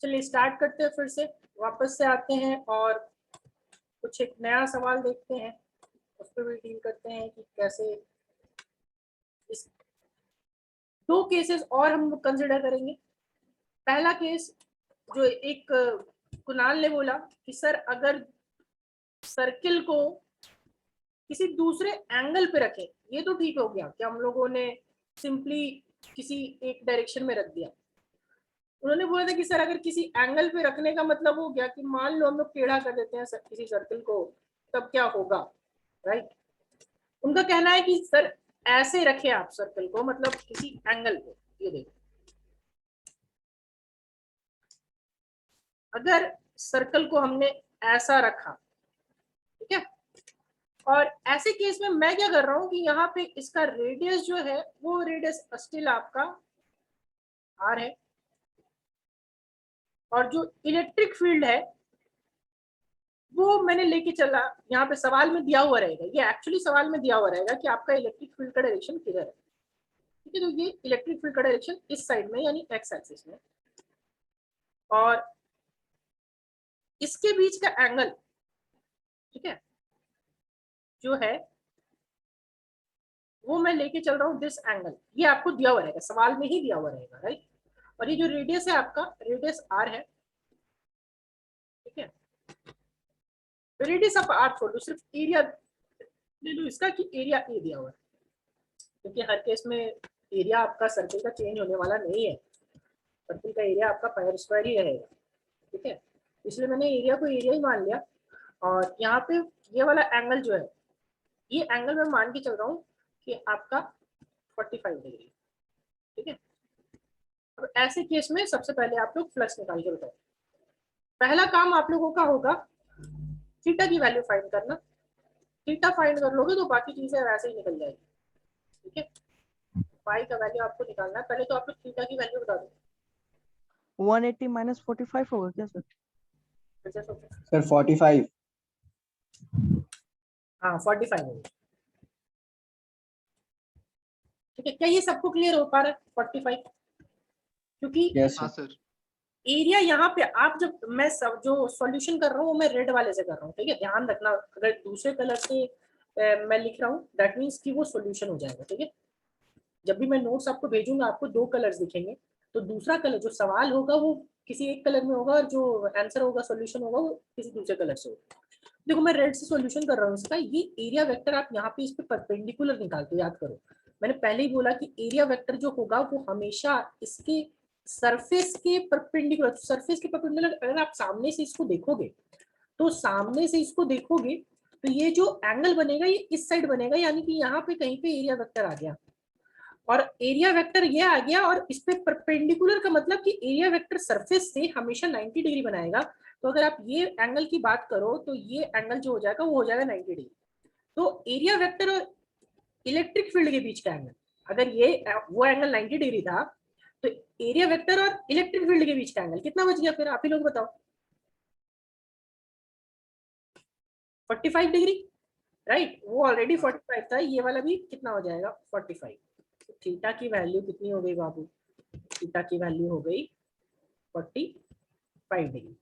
चलिए स्टार्ट करते हैं, फिर से वापस से आते हैं और कुछ एक नया सवाल देखते हैं, उस पर भी डील करते हैं कि कैसे इस दो केसेस और हम कंसिडर करेंगे। पहला केस जो एक कुणाल ने बोला कि सर अगर सर्किल को किसी दूसरे एंगल पे रखें, ये तो ठीक हो गया कि हम लोगों ने सिंपली किसी एक डायरेक्शन में रख दिया। उन्होंने बोला था कि सर अगर किसी एंगल पे रखने का मतलब हो गया कि मान लो हम लोग टेढ़ा कर देते हैं किसी सर्कल को, तब क्या होगा, राइट। उनका कहना है कि सर ऐसे रखे आप सर्कल को, मतलब किसी एंगल पे, ये देखो अगर सर्कल को हमने ऐसा रखा, ठीक है, और ऐसे केस में मैं क्या कर रहा हूं कि यहाँ पे इसका रेडियस जो है वो रेडियस स्टिल आपका आर है, और जो इलेक्ट्रिक फील्ड है वो मैंने लेके चला, यहाँ पे सवाल में दिया हुआ रहेगा, ये एक्चुअली सवाल में दिया हुआ रहेगा कि आपका इलेक्ट्रिक फील्ड का डायरेक्शन किधर है, ठीक है। तो ये इलेक्ट्रिक फील्ड का डायरेक्शन इस साइड में यानी एक्स एक्सिस में, और इसके बीच का एंगल, ठीक है, जो है वो मैं लेके चल रहा हूँ दिस एंगल, ये आपको दिया हुआ रहेगा, सवाल में ही दिया हुआ रहेगा, राइट। और ये जो रेडियस है आपका, रेडियस आर है, ठीक है। रेडियस आप आर छोड़ दो, सिर्फ एरिया ले लो इसका कि एरिया ए दिया हुआ है, क्योंकि हर केस में एरिया आपका सर्कल का चेंज होने वाला नहीं है, सर्कल का एरिया आपका पायर स्क्वायर ही रहेगा, ठीक है। इसलिए मैंने एरिया को एरिया ही मान लिया, और यहाँ पे ये वाला एंगल जो है, ये एंगल मैं मान के चल रहा हूँ कि आपका 45 डिग्री, ठीक है। अब ऐसे केस में सबसे पहले आप लोग फ्लक्स निकाल के बताओ। पहला काम आप लोगों का होगा थीटा की वैल्यू फाइंड करना। थीटा फाइंड कर लोगे तो बाकी चीजें वैसे ही निकल जाएगी, ठीक है। पाई का वैल्यू आपको निकालना है, पहले तो आप लोग थीटा की वैल्यू बता दो। 180 माइनस 45 होगा क्या सर? सर 45। हाँ 45 होगा, ठीक है। क्या ये सबको क्लियर हो पा रहा है 45? क्योंकि यस हाँ सर। सर। एरिया यहाँ पे आप जब मैं सब जो सॉल्यूशन कर रहा हूँ मैं रेड वाले से कर रहा हूँ, ठीक है। ध्यान रखना, अगर दूसरे कलर से मैं लिख रहा हूँ दैट मीन्स कि वो सॉल्यूशन हो जाएगा, ठीक है। जब भी मैं नोट्स आपको भेजूंगा आपको दो कलर्स दिखेंगे, तो दूसरा कलर जो सवाल होगा वो किसी एक कलर में होगा, और जो आंसर होगा सॉल्यूशन होगा वो किसी दूसरे कलर से होगा। देखो मैं रेड से सॉल्यूशन कर रहा हूँ इसका, ये एरिया वेक्टर आप यहाँ पे इस पे परपेंडिकुलर निकालते हो, याद करो मैंने पहले ही बोला कि एरिया वेक्टर जो होगा वो हमेशा इसके सरफेस के परपेंडिकुलर, सरफेस के परपेंडिकुलर अगर आप सामने से इसको देखोगे, तो सामने से इसको देखोगे तो ये जो एंगल बनेगा ये इस साइड बनेगा, यानी कि यहाँ पे कहीं पे एरिया वेक्टर आ गया, और एरिया वेक्टर ये आ गया, और इस पे परपेंडिकुलर का मतलब कि एरिया वेक्टर सरफेस से हमेशा 90 डिग्री बनाएगा। तो अगर आप ये एंगल की बात करो तो ये एंगल जो हो जाएगा वो हो जाएगा 90 डिग्री। तो एरिया वेक्टर और इलेक्ट्रिक फील्ड के बीच का एंगल, अगर ये वो एंगल 90 डिग्री था, तो एरिया वेक्टर और इलेक्ट्रिक फील्ड के बीच का एंगल कितना बच गया, फिर आप ही लोग बताओ। 45 डिग्री, राइट। वो ऑलरेडी 45 था, ये वाला भी कितना हो जाएगा 45। तो थीटा की वैल्यू कितनी हो गई बाबू, थीटा की वैल्यू हो गई 45 डिग्री,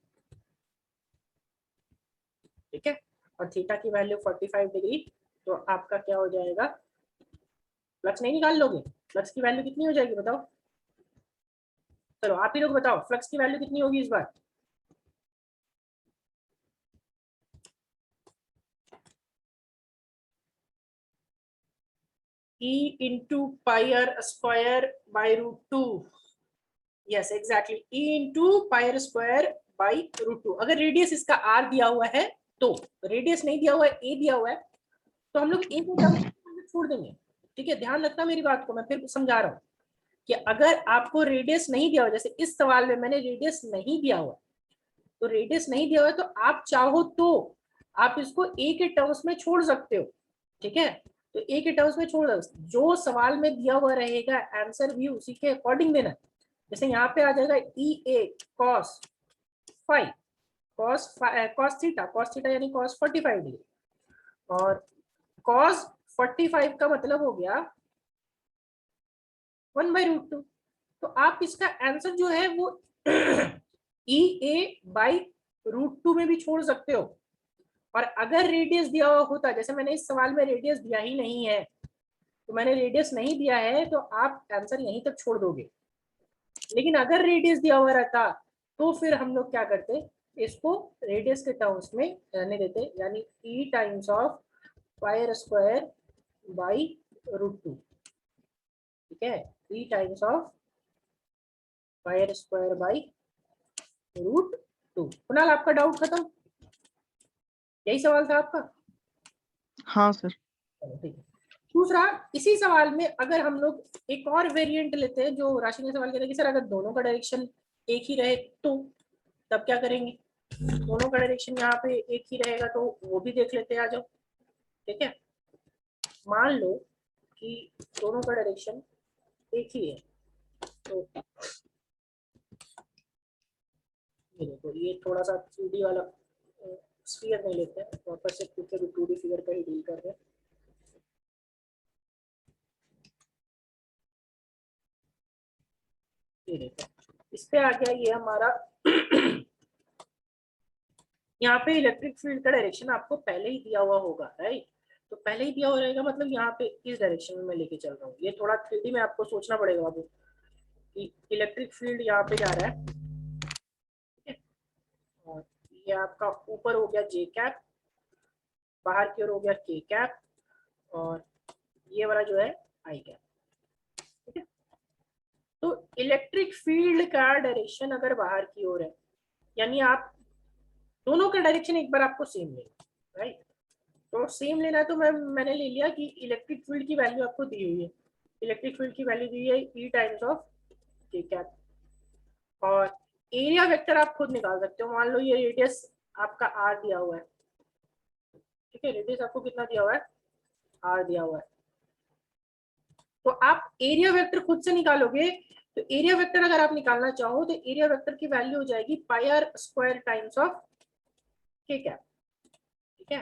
ठीक है। और थीटा की वैल्यू 45 डिग्री, तो आपका क्या हो जाएगा, फ्लक्स नहीं निकाल लोगे, फ्लक्स की वैल्यू कितनी हो जाएगी बताओ, चलो आप ही लोग बताओ फ्लक्स की वैल्यू कितनी होगी इस बार। E into pi r square by root 2, yes exactly, E into pi r square by root 2। अगर रेडियस इसका r दिया हुआ है तो, रेडियस नहीं दिया हुआ है a दिया हुआ है, तो हम लोग a को टर्म छोड़ देंगे, ठीक है। ध्यान रखना मेरी बात को, मैं फिर समझा रहा हूँ कि अगर आपको रेडियस नहीं दिया हुआ, जैसे इस सवाल में मैंने रेडियस नहीं दिया हुआ, तो रेडियस नहीं दिया हुआ तो आप चाहो तो आप इसको a के टर्म्स में छोड़ सकते हो, ठीक है। तो a के टर्म्स में छोड़ दो, जो सवाल में दिया हुआ रहेगा आंसर भी उसी के अकॉर्डिंग देना। जैसे यहाँ पे आ जाएगा ई ए कॉस 5, कॉस थीटा यानी कॉस 45 डिग्री, और कॉस 45 का मतलब हो गया 1/√2। तो आप इसका आंसर जो है वो ई ए बाई √2 में भी छोड़ सकते हो। और अगर रेडियस दिया हुआ होता, जैसे मैंने इस सवाल में रेडियस दिया ही नहीं है, तो मैंने रेडियस नहीं दिया है तो आप आंसर यहीं तक छोड़ दोगे। लेकिन अगर रेडियस दिया हुआ रहता तो फिर हम लोग क्या करते, इसको रेडियस के टर्म्स में रहने देते, यानी e times of pi square by √2। ठीक है, e times of pi square by √2। Kunal, आपका डाउट खत्म? यही सवाल था आपका? हाँ सर। चलो ठीक है। दूसरा, इसी सवाल में अगर हम लोग एक और वेरिएंट लेते हैं, जो राशि ने सवाल किया था कि सर अगर दोनों का डायरेक्शन एक ही रहे तो तब क्या करेंगे। दोनों का डायरेक्शन यहाँ पे एक ही रहेगा तो वो भी देख लेते हैं, आ जाओ। ठीक है, मान लो कि दोनों का डायरेक्शन एक ही है, तो ये देखो, ये थोड़ा सा 2D वाला स्फीयर नहीं लेते हैं, वापस से फिर 2D फिगर का ही डील कर रहे हैं। ये देखो, इस पे आ गया ये हमारा यहाँ पे इलेक्ट्रिक फील्ड का डायरेक्शन आपको पहले ही दिया हुआ होगा, राइट। तो पहले ही दिया हुआ रहेगा, मतलब यहाँ पे इस डायरेक्शन में मैं लेके चल रहा हूँ। ये थोड़ा 3D में आपको सोचना पड़ेगा बाबू कि इलेक्ट्रिक फील्ड यहाँ पे जा रहा है, ठीक है, और ये आपका ऊपर हो गया जे कैप, बाहर की ओर हो गया के कैप, और ये वाला जो है आई कैप। ठीक है, तो इलेक्ट्रिक फील्ड का डायरेक्शन अगर बाहर की ओर है, यानी आप दोनों का डायरेक्शन एक बार आपको सेम लेना, राइट। तो सेम लेना है तो मैंने ले लिया कि इलेक्ट्रिक फील्ड की वैल्यू आपको दी हुई है। इलेक्ट्रिक फील्ड की वैल्यू दी है ई टाइम्स ऑफ के कैप, और एरिया वेक्टर आप खुद निकाल सकते हो। मान लो ये रेडियस आपका आर दिया हुआ है, ठीक है, रेडियस आपको कितना दिया हुआ है, आर दिया हुआ है, तो आप एरिया वेक्टर खुद से निकालोगे। तो एरिया वेक्टर अगर आप निकालना चाहो तो एरिया वेक्टर की वैल्यू हो जाएगी पाई आर स्क्वायर टाइम्स ऑफ के कैप। ठीक है,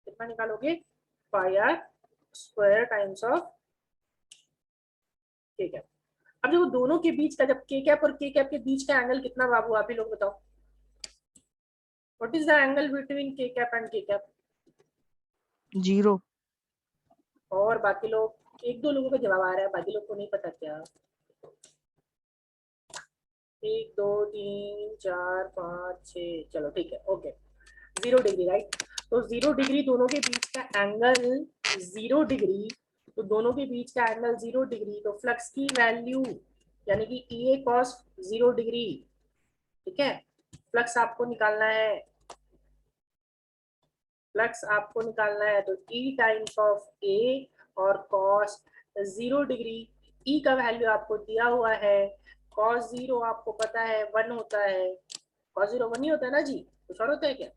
कितना निकालोगे, पाई आर स्क्वायर टाइम्स ऑफ के कैप। अब देखो दोनों के बीच का, जब के कैप और के कैप के बीच का एंगल कितना बाबू, आप ही लोग बताओ। What is the angle between के कैप एंड के कैप? 0। और बाकी लोग, एक दो लोगों का जवाब आ रहा है, बाकी लोग को नहीं पता क्या? 1 2 3 4 5 6, चलो ठीक है, ओके, 0 डिग्री, राइट। तो 0 डिग्री दोनों के बीच का एंगल 0 डिग्री, तो दोनों के बीच का एंगल 0 डिग्री, तो फ्लक्स की वैल्यू यानी कि ई ए कॉस 0 डिग्री। ठीक है, फ्लक्स आपको निकालना है, फ्लक्स आपको निकालना है, तो ई टाइम्स ऑफ ए और कॉस 0 डिग्री। ई का वैल्यू आपको दिया हुआ है, कॉस 0 आपको पता है 1 होता है, कॉस 0 1 ही होता है ना जी, कुछ और होता है क्या?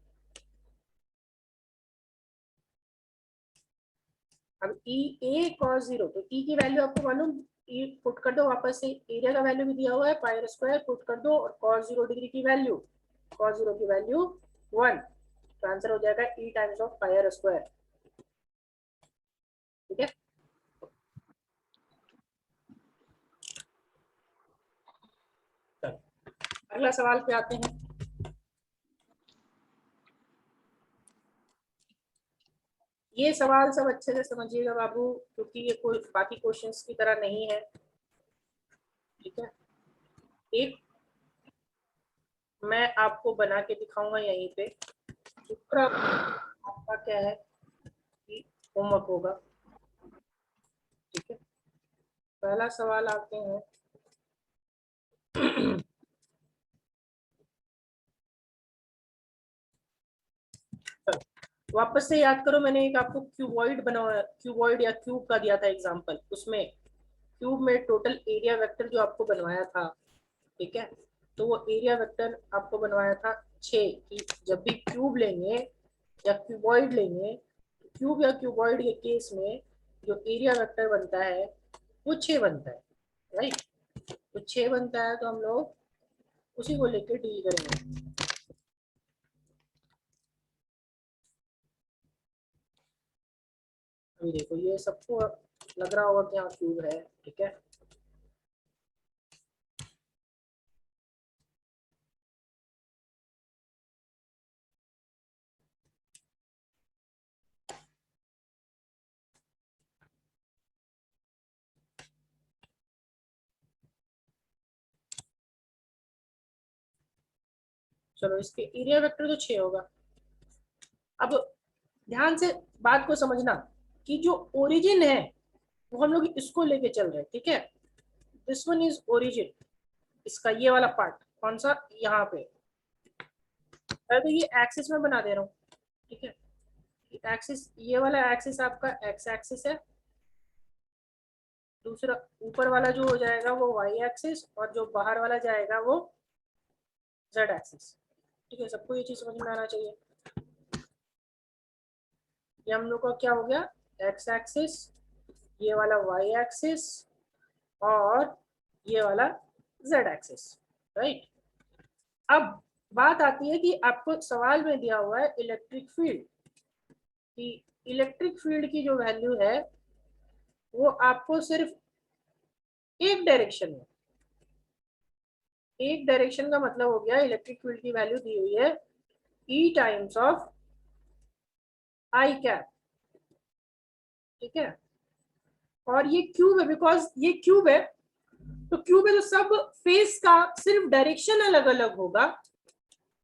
अब ई ए कॉस 0, तो ई की वैल्यू आपको मालूम, ई पुट कर दो वापस से, एरिया का वैल्यू भी दिया हुआ है पाई स्क्वायर, पुट कर दो, और कॉस 0 डिग्री की वैल्यू, कॉस 0 की वैल्यू 1, तो आंसर हो जाएगा ई टाइम्स ऑफ पाई स्क्वायर। ठीक है, अगला सवाल पे आते हैं। ये सवाल सब अच्छे से समझिएगा बाबू, क्योंकि ये कोई बाकी क्वेश्चंस की तरह नहीं है। ठीक है, एक मैं आपको बना के दिखाऊंगा यहीं पे, दूसरा आपका क्या है कि होमवर्क होगा। ठीक है, पहला सवाल आते हैं वापस से याद करो, मैंने एक आपको क्यूबॉइड बनाया, क्यूबॉइड या क्यूब का दिया था एग्जांपल, उसमें क्यूब में टोटल एरिया वेक्टर जो आपको बनवाया था, ठीक है, तो वो एरिया वेक्टर आपको बनवाया था 6, कि जब भी क्यूब लेंगे या क्यूबॉइड लेंगे, क्यूब या क्यूबॉइड के केस में जो एरिया वेक्टर बनता है वो 6 बनता है, राइट। तो 6 बनता है, तो हम लोग उसी को लेकर डील करेंगे। अभी देखो, ये सबको लग रहा होगा कि यहाँ क्यूब है, ठीक है, चलो इसके एरिया वेक्टर तो 6 होगा। अब ध्यान से बात को समझना कि जो ओरिजिन है वो हम लोग इसको लेके चल रहे हैं, ठीक है। दिस वन इज ओरिजिन, इसका ये वाला पार्ट कौन सा, यहाँ पे। तो ये एक्सिस में बना दे रहा हूँ, ठीक है। एक्सिस, ये वाला एक्सिस आपका एक्स एक्सिस है, दूसरा ऊपर वाला जो हो जाएगा वो वाई एक्सिस, और जो बाहर वाला जाएगा वो जेड एक्सिस, ठीक है। सबको ये चीज समझ में आना चाहिए। ये हम लोग का क्या हो गया, एक्स एक्सिस, ये वाला वाई एक्सिस, और ये वाला जेड एक्सिस, राइट। अब बात आती है कि आपको सवाल में दिया हुआ है इलेक्ट्रिक फील्ड, कि इलेक्ट्रिक फील्ड की जो वैल्यू है वो आपको सिर्फ एक डायरेक्शन में, एक डायरेक्शन का मतलब हो गया इलेक्ट्रिक फील्ड की वैल्यू दी हुई है e times of I cap, ठीक है। और ये क्यूब है, बिकॉज ये क्यूब है, तो क्यूब है तो सब फेस का सिर्फ डायरेक्शन अलग अलग होगा,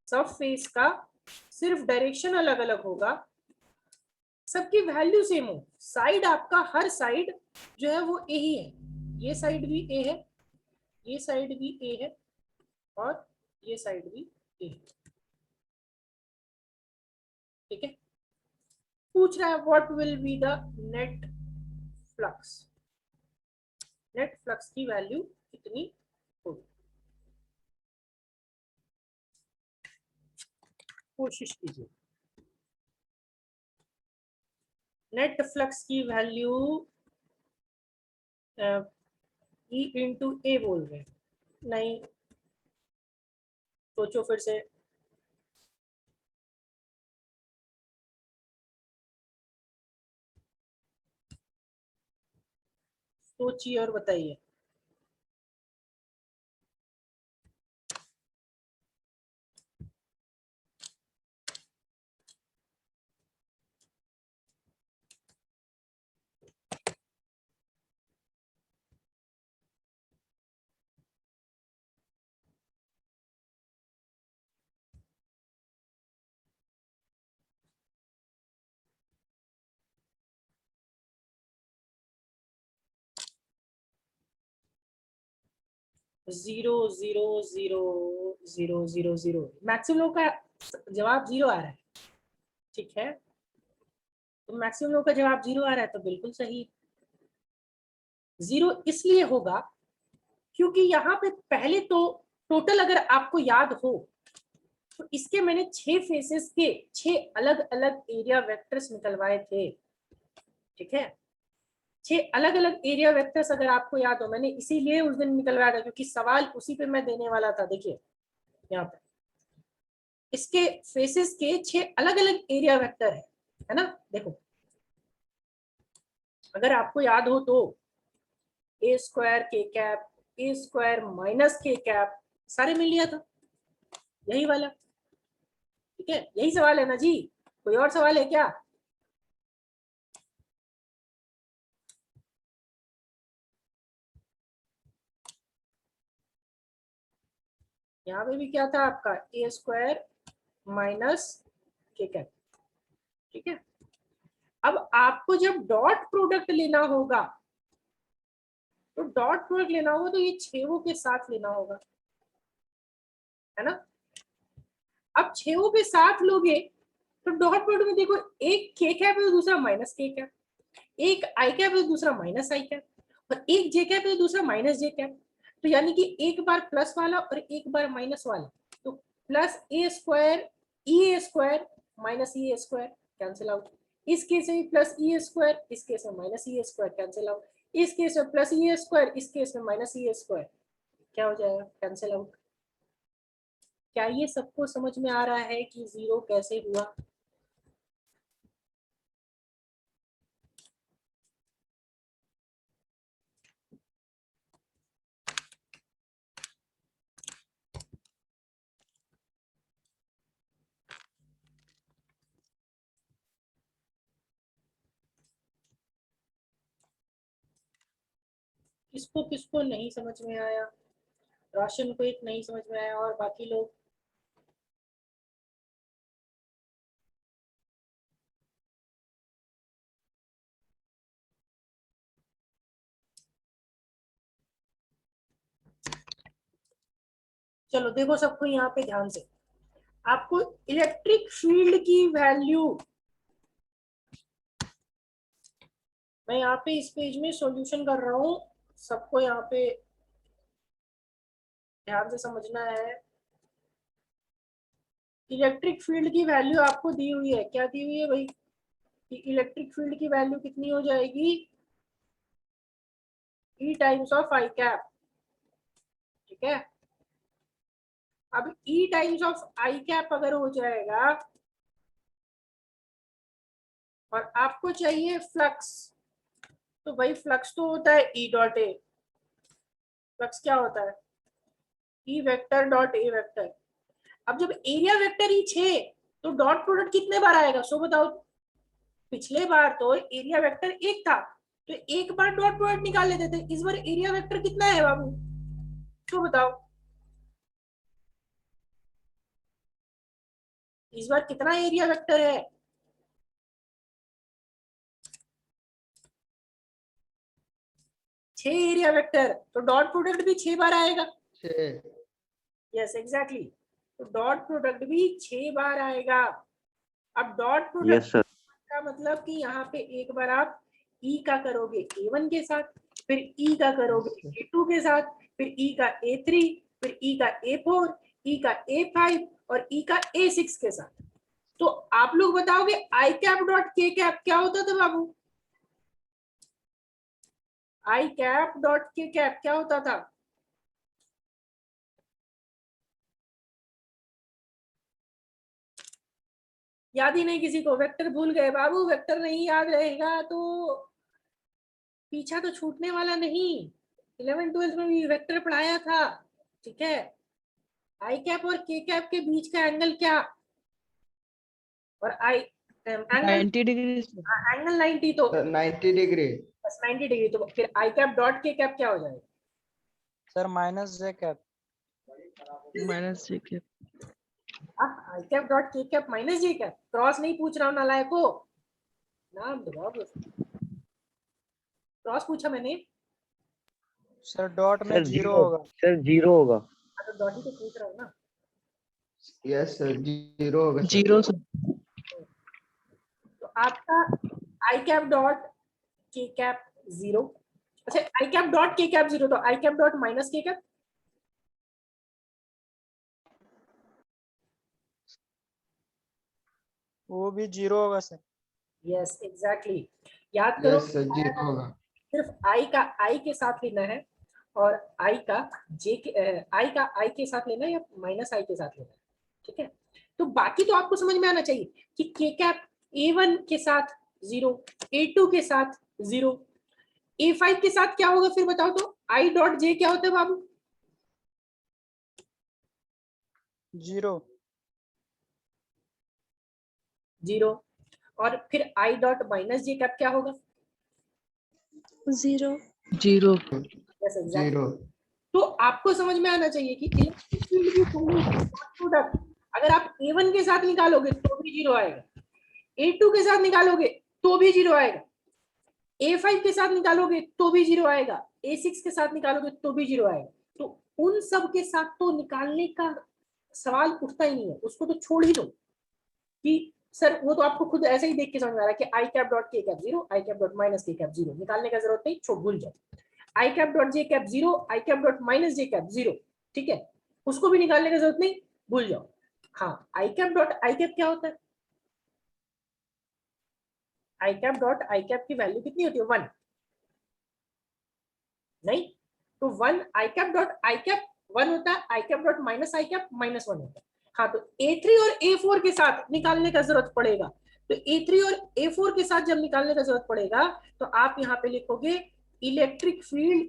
सब फेस का सिर्फ डायरेक्शन अलग अलग होगा, सबकी वैल्यू सेम हो। साइड आपका हर साइड जो है वो ए ही है, ये साइड भी ए है, ये साइड भी ए है, और ये साइड भी ए है, ठीक है। पूछ रहा है what will be the net flux, net flux की वैल्यू कितनी होगी, कोशिश कीजिए। नेट फ्लक्स की वैल्यू ई इंटू ए बोल रहे हैं, नहीं, सोचो फिर से। सोचिए और बताइए। Zero zero zero zero zero zero, maximum लोग का जवाब जीरो आ रहा है, ठीक है। तो मैक्सिमम लोग का जवाब जीरो आ रहा है तो बिल्कुल सही। जीरो इसलिए होगा क्योंकि यहाँ पे पहले तो टोटल अगर आपको याद हो तो इसके मैंने 6 फेसेस के 6 अलग अलग एरिया वेक्टर्स निकलवाए थे, ठीक है। 6 अलग अलग एरिया वेक्टर्स अगर आपको याद हो, मैंने इसीलिए उस दिन निकलवाया था क्योंकि सवाल उसी पे मैं देने वाला था। देखिए यहाँ पे इसके फेसेस के 6 अलग अलग एरिया वेक्टर है ना। देखो अगर आपको याद हो तो ए स्क्वायर के कैप, ए स्क्वायर माइनस के कैप, सारे मिल लिया था, यही वाला, ठीक है। यही सवाल है ना जी, कोई और सवाल है क्या। यहाँ पे भी क्या था आपका, ए स्क्वायर माइनस के कैप, ठीक है। अब आपको जब डॉट प्रोडक्ट लेना होगा, तो डॉट प्रोडक्ट लेना होगा तो ये छेवों के साथ लेना होगा, है ना। अब छेवों के साथ लोगे तो डॉट प्रोडक्ट में देखो, एक के कैप है तो दूसरा माइनस के कैप, एक आई कैप है तो दूसरा माइनस आई कैप, और एक जे कैप है तो दूसरा माइनस जे कैप। तो यानी कि एक बार प्लस वाला और एक बार माइनस वाला, तो प्लस ए स्क्वायर ई ए स्क्वायर माइनस ई ए स्क्वायर कैंसिल आउट। इस केस में प्लस ई ए स्क्वायर, इस केस में माइनस ई ए स्क्वायर कैंसिल आउट। इस केस में प्लस ई ए स्क्वायर, इस केस में माइनस ई ए स्क्वायर, क्या हो जाएगा, कैंसिल आउट। क्या ये सबको समझ में आ रहा है कि जीरो कैसे हुआ। किसको किसको नहीं समझ में आया, राशन को एक नहीं समझ में आया, और बाकी लोग चलो देखो सबको यहाँ पे ध्यान से, आपको इलेक्ट्रिक फील्ड की वैल्यू, मैं यहाँ पे इस पेज में सॉल्यूशन कर रहा हूँ, सबको यहाँ पे ध्यान से समझना है। इलेक्ट्रिक फील्ड की वैल्यू आपको दी हुई है, क्या दी हुई है भाई, कि इलेक्ट्रिक फील्ड की वैल्यू कितनी हो जाएगी, E times of I cap, ठीक है। अब E times of I cap अगर हो जाएगा और आपको चाहिए फ्लक्स, तो भाई फ्लक्स तो होता है E डॉट ए, फ्लक्स क्या होता है, E vector dot A vector. अब जब एरिया वेक्टर each है तो डॉट प्रोडक्ट कितने बार आएगा, सो बताओ। पिछले बार तो एरिया वेक्टर एक था, तो एक बार डॉट प्रोडक्ट निकाल लेते थे, इस बार एरिया वेक्टर कितना है बाबू, तो बताओ इस बार कितना एरिया वेक्टर है, 6 एरिया वेक्टर, तो डॉट प्रोडक्ट भी 6 बार आएगा। यस एग्जैक्टली, तो डॉट प्रोडक्ट भी 6 बार आएगा। अब डॉट प्रोडक्ट का मतलब कि यहाँ पे एक बार आप E का करोगे A1 के साथ, फिर E का करोगे A2 के साथ, फिर E का A3, फिर E का A4, E का A5 और E का A6 के साथ। तो आप लोग बताओगे आई कैप डॉट के कैप क्या होता था बाबू, आई कैप डॉट के कैप क्या होता था, याद ही नहीं किसी को, वेक्टर भूल गए बाबू, वेक्टर नहीं याद रहेगा तो पीछा तो छूटने वाला नहीं। 11th-12th में भी वेक्टर पढ़ाया था, ठीक है। आई कैप और के कैप के बीच का एंगल क्या, और आई एंगल 90 डिग्री। एंगल 90, तो 90 डिग्री। बस 90 डिग्री, तो फिर आई कैप डॉट के कैप क्या हो जाएगा sir minus J cap. Minus J cap. I cap dot के कैप माइनस जे कैप, क्रॉस नहीं पूछ रहा हूँ नालायको, नाम दबाओ, क्रॉस पूछा मैंने, सर डॉट में जीरो होगा। सर जीरो होगा। तो डॉट ही तो पूछ रहा हूँ ना। यस सर, जीरो होगा। Zero sir. तो आपका आई कैप डॉट के कैप 0, अच्छा आई कैप डॉट के कैप 0, तो आई कैप डॉट माइनस के कैप, वो भी जीरो होगा सर। यस एग्जैक्टली, याद करो यस सर, जीरो होगा। सिर्फ आई का आई के साथ लेना है और आई का जे के आई का आई के साथ लेना है या माइनस आई के साथ लेना है, ठीक है। तो बाकी तो आपको समझ में आना चाहिए कि के कैप A1 के साथ 0, A2 के साथ 0, A5 के साथ क्या होगा फिर बताओ तो, आई डॉट जे क्या होता है बाबू, जीरो। 0, और फिर I dot minus J cap क्या होगा, zero. Zero. Yes exactly. Zero. तो आपको समझ में आना चाहिए कि इलेक्ट्रिक फील्ड की प्रोडक्ट अगर आप A1 के साथ निकालोगे तो भी 0 आएगा, A2 के साथ निकालोगे तो भी 0 आएगा, A5 के साथ निकालोगे तो भी 0 आएगा, A6 के साथ निकालोगे तो भी 0 आएगा। तो उन सब के साथ तो निकालने का सवाल उठता ही नहीं है, उसको तो छोड़ ही दो कि सर वो तो आपको खुद ऐसे ही देख के समझ में आ रहा है कि आई कैप डॉट के कैप 0, आई कैप डॉट माइनस के कैप 0, निकालने का जरूरत नहीं, छोड़ भूल जाओ। आई कैप डॉट जे कैप 0, आई कैप डॉट माइनस जे कैप 0, ठीक है, उसको भी निकालने की जरूरत नहीं, भूल जाओ। हाँ, आई कैप डॉट आई कैप क्या होता है, आई कैप डॉट आई कैप की वैल्यू कितनी होती है, 1 नहीं, तो 1 आई कैप डॉट आई कैप 1 होता है, आई कैप डॉट माइनस आई कैप -1 होता है। हाँ, तो A3 और A4 के साथ निकालने का जरूरत पड़ेगा, तो A3 और A4 के साथ जब निकालने का जरूरत पड़ेगा तो आप यहाँ पे लिखोगे इलेक्ट्रिक फील्ड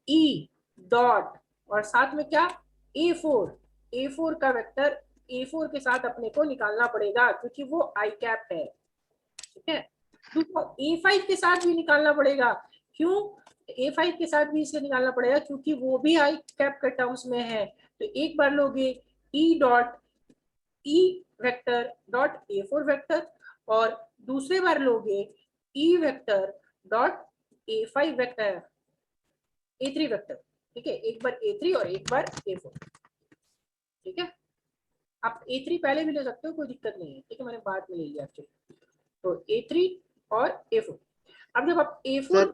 E डॉट और साथ में क्या A4, A4 का वेक्टर A4 के साथ अपने को निकालना पड़ेगा क्योंकि वो आई कैप है, ठीक है। दूसरा A5 के साथ भी निकालना पड़ेगा, क्यों, A5 के साथ भी इसलिए निकालना पड़ेगा क्योंकि वो भी आई कैप के टर्म्स में है। तो एक बार लोगे E dot E vector dot A4 vector और दूसरे बार लोगे E vector dot A5 vector, A3 vector, ठीक है, एक बार A3 और एक बार A4। आप A3 पहले भी ले सकते हो, कोई दिक्कत नहीं है, ठीक है, मैंने बाद में ले लिया एक्चुअली। तो A3 और A4। अब जब आप A4 सर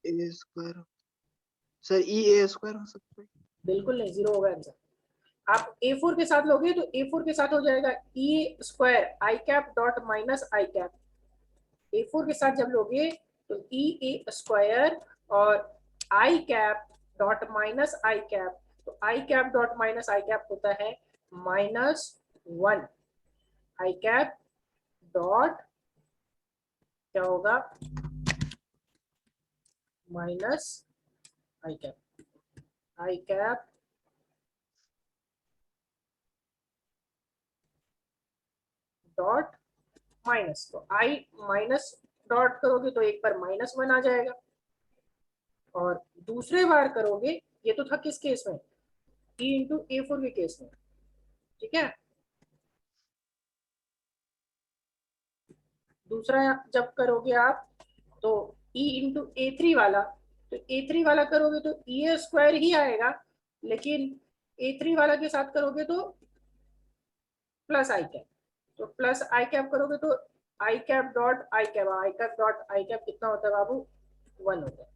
ए स्क्वायर, सर ए स्क्वायर हो सकता है? बिल्कुल नहीं, 0 होगा आंसर। आप A4 के साथ लोगे तो A4 के साथ हो जाएगा E स्क्वायर आई कैप डॉट माइनस आई कैप। A4 के साथ जब लोगे तो E स्क्वायर और आई कैप डॉट माइनस आई कैप, तो i cap dot minus I cap होता है -1 आई कैप डॉट क्या होगा माइनस आई कैप डॉट माइनस, तो आई माइनस डॉट करोगे तो एक बार -1 आ जाएगा, और दूसरे बार करोगे, ये तो था किस केस में, E इंटू A4 के केस में, ठीक है। दूसरा जब करोगे आप तो E इंटू A3 वाला, तो A3 वाला करोगे तो E स्क्वायर ही आएगा, लेकिन A3 वाला के साथ करोगे तो प्लस आई कैप, तो प्लस आई कैप करोगे तो i cap dot i cap, i cap dot i cap कितना होता है बाबू, 1 होता है,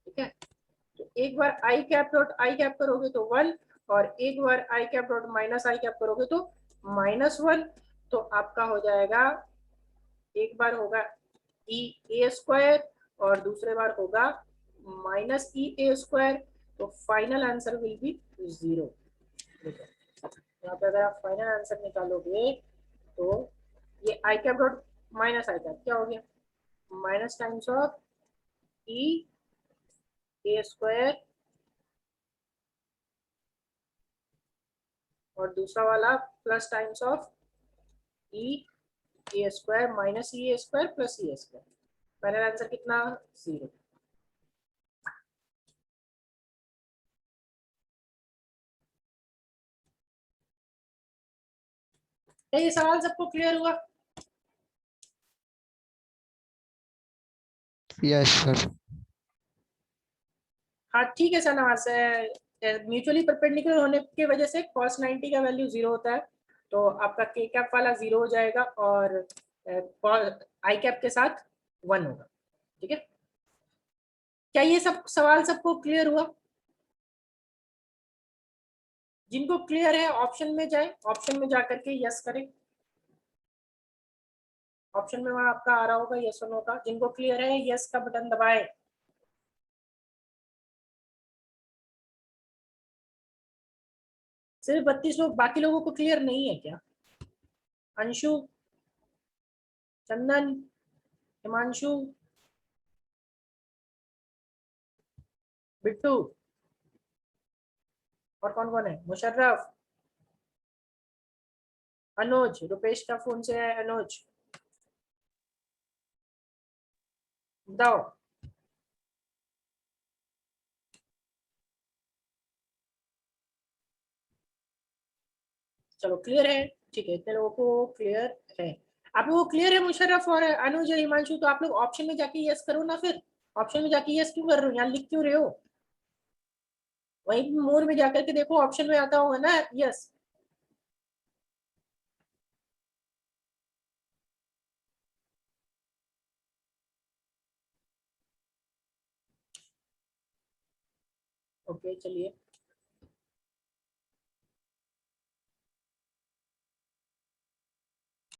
ठीक है। तो एक बार आई कैप डॉट आई कैप करोगे तो 1, और एक बार आई कैप डॉट माइनस आई कैप करोगे तो -1। तो आपका हो जाएगा, एक बार होगा ई ए स्क्वायर और दूसरे बार होगा माइनस ई ए स्क्वायर, तो फाइनल आंसर विल बी 0। यहाँ पे अगर आप फाइनल आंसर निकालोगे तो ये आई कैप डॉट माइनस आई कैप क्या हो गया, minus times of E A square, और दूसरा वाला plus times of E A square minus E A square plus E A square. Final answer कितना, 0। ये सवाल सबको क्लियर हुआ? Yes sir. हाँ ठीक है सर, नवाज, म्यूचुअली परपेंडिकुलर होने की वजह से cos 90 का वैल्यू 0 होता है, तो आपका के कैप वाला 0 हो जाएगा और आई कैप के साथ 1 होगा, ठीक है। क्या ये सब सवाल सबको क्लियर हुआ? जिनको क्लियर है ऑप्शन में जाए, ऑप्शन में जाकर के यस करें। ऑप्शन में वहां आपका आ रहा होगा यस और नो का, जिनको क्लियर है यस का बटन दबाएं। सिर्फ 32 लोग, बाकी लोगों को क्लियर नहीं है क्या? अंशु, चंदन, हिमांशु, बिट्टू, और कौन कौन है, मुशर्रफ, अनुज, रुपेश का फोन से है अनुज, बताओ। चलो क्लियर है, ठीक है, इतने लोगों को क्लियर है। आप लोगों को क्लियर है मुशर्रफ और अनुज और हिमांशु, तो आप लोग ऑप्शन में जाके यस करो ना। फिर ऑप्शन में जाके यस क्यों कर रहे हो, यहाँ लिख क्यों रहे हो? वहीं मोर में जाकर के देखो, ऑप्शन में आता होगा ना यस। ओके चलिए,